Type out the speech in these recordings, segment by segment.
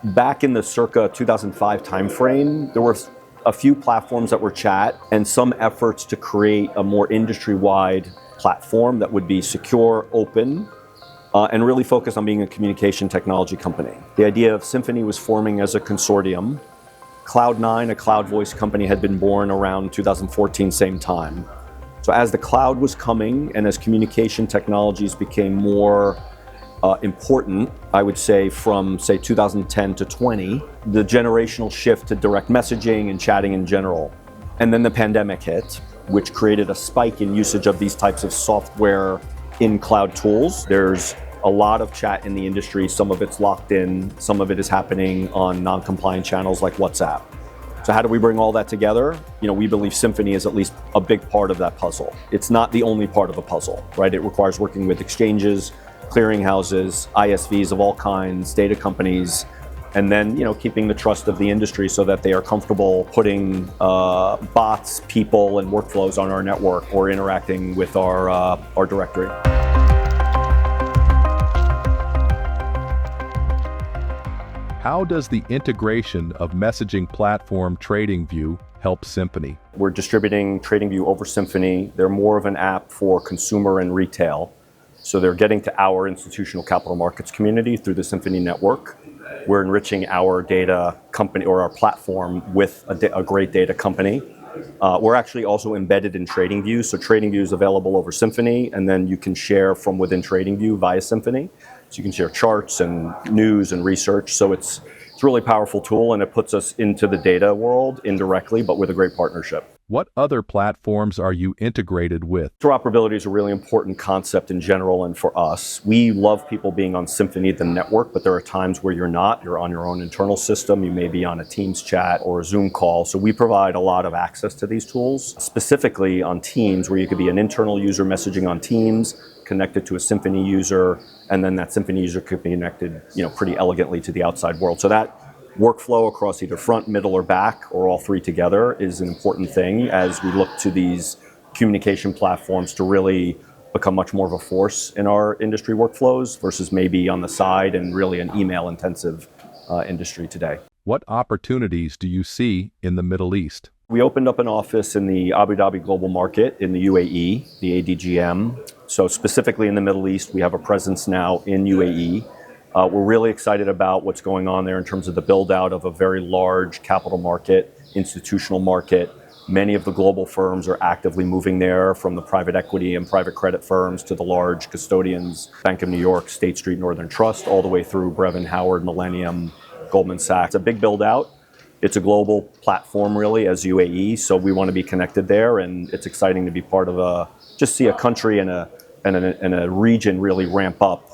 Back in the circa 2005 timeframe, there were a few platforms that were chat and some efforts to create a more industry-wide platform that would be secure, open, and really focus on being a communication technology company. The idea of Symphony was forming as a consortium. Cloud9, a cloud voice company, had been born around 2014, same time. So as the cloud was coming and as communication technologies became more important, I would say from, say, 2010 to 20, the generational shift to direct messaging and chatting in general. And then the pandemic hit, which created a spike in usage of these types of software in cloud tools. There's a lot of chat in the industry. Some of it's locked in, some of it is happening on non-compliant channels like WhatsApp. So how do we bring all that together? We believe Symphony is at least a big part of that puzzle. It's not the only part of the puzzle, right? It requires working with exchanges, clearinghouses, ISVs of all kinds, data companies, and then keeping the trust of the industry so that they are comfortable putting bots, people, and workflows on our network or interacting with our directory. How does the integration of messaging platform TradingView help Symphony? We're distributing TradingView over Symphony. They're more of an app for consumer and retail. So they're getting to our institutional capital markets community through the Symphony network. We're enriching our data company or our platform with a great data company. We're actually also embedded in TradingView. So TradingView is available over Symphony, and then you can share from within TradingView via Symphony. So you can share charts and news and research. So it's a really powerful tool, and it puts us into the data world indirectly, but with a great partnership. What other platforms are you integrated with? Interoperability is a really important concept in general and for us. We love people being on Symphony, the network, but there are times where you're not. You're on your own internal system. You may be on a Teams chat or a Zoom call. So we provide a lot of access to these tools, specifically on Teams, where you could be an internal user messaging on Teams, connected to a Symphony user, and then that Symphony user could be connected, pretty elegantly to the outside world. So that workflow across either front, middle, or back, or all three together, is an important thing as we look to these communication platforms to really become much more of a force in our industry workflows versus maybe on the side and really an email-intensive industry today. What opportunities do you see in the Middle East? We opened up an office in the Abu Dhabi Global Market in the UAE, the ADGM. So specifically in the Middle East, we have a presence now in UAE. We're really excited about what's going on there in terms of the build out of a very large capital market, institutional market. Many of the global firms are actively moving there, from the private equity and private credit firms to the large custodians, Bank of New York, State Street Northern Trust, all the way through Brevin Howard, Millennium, Goldman Sachs. It's a big build out. It's a global platform really as UAE, so we want to be connected there, and it's exciting to be part of just see a country and a region really ramp up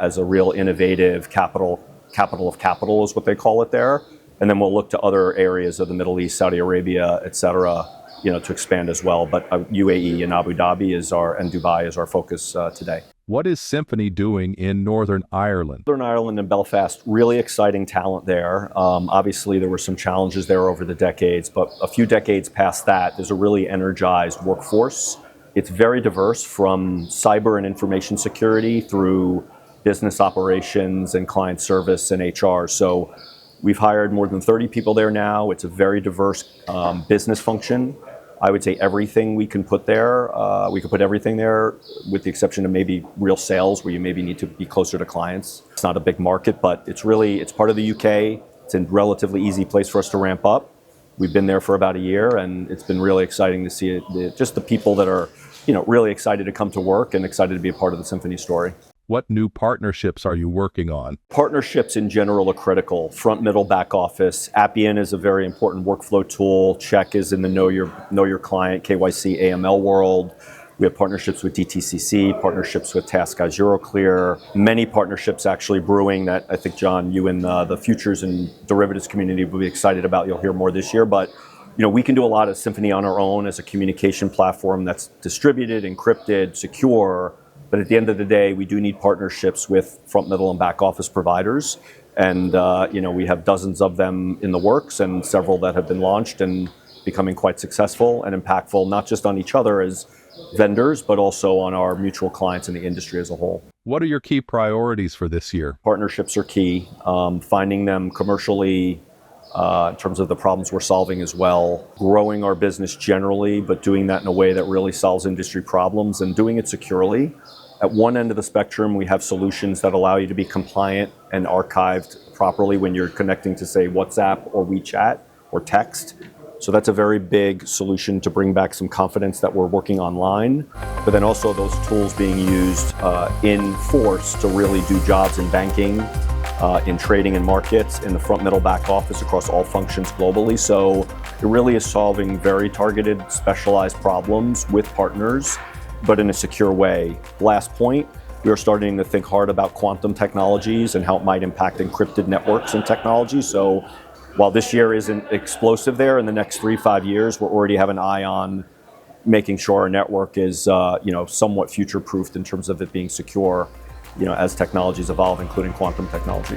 as a real innovative capital of capital is what they call it there. And then we'll look to other areas of the Middle East, Saudi Arabia, et cetera, to expand as well. But UAE and Abu Dhabi and Dubai is our focus today. What is Symphony doing in Northern Ireland? Northern Ireland and Belfast, really exciting talent there. Obviously, there were some challenges there over the decades, but a few decades past that, there's a really energized workforce. It's very diverse, from cyber and information security through business operations and client service and HR. So we've hired more than 30 people there now. It's a very diverse business function. I would say everything we can put there, we could put everything there with the exception of maybe real sales where you maybe need to be closer to clients. It's not a big market, but it's part of the UK. It's a relatively easy place for us to ramp up. We've been there for about a year, and it's been really exciting to see it, just the people that are really excited to come to work and excited to be a part of the Symphony story. What new partnerships are you working on? Partnerships in general are critical. Front, middle, back office. Appian is a very important workflow tool. Check is in the know your client, KYC, AML world. We have partnerships with DTCC, partnerships with TaskGuys, Euroclear. Many partnerships actually brewing that I think, John, you and the futures and derivatives community will be excited about. You'll hear more this year. But we can do a lot of Symphony on our own as a communication platform that's distributed, encrypted, secure. But at the end of the day, we do need partnerships with front, middle, and back office providers. And, we have dozens of them in the works and several that have been launched and becoming quite successful and impactful, not just on each other as vendors, but also on our mutual clients in the industry as a whole. What are your key priorities for this year? Partnerships are key. Finding them commercially in terms of the problems we're solving as well. Growing our business generally, but doing that in a way that really solves industry problems and doing it securely. At one end of the spectrum, we have solutions that allow you to be compliant and archived properly when you're connecting to, say, WhatsApp or WeChat or text. So that's a very big solution to bring back some confidence that we're working online. But then also those tools being used in force to really do jobs in banking, in trading and markets, in the front, middle, back office across all functions globally. So it really is solving very targeted, specialized problems with partners, but in a secure way. Last point, we are starting to think hard about quantum technologies and how it might impact encrypted networks and technology. So while this year isn't explosive there, in the next 3-5 years, we're already have an eye on making sure our network is somewhat future-proofed in terms of it being secure, as technologies evolve, including quantum technology.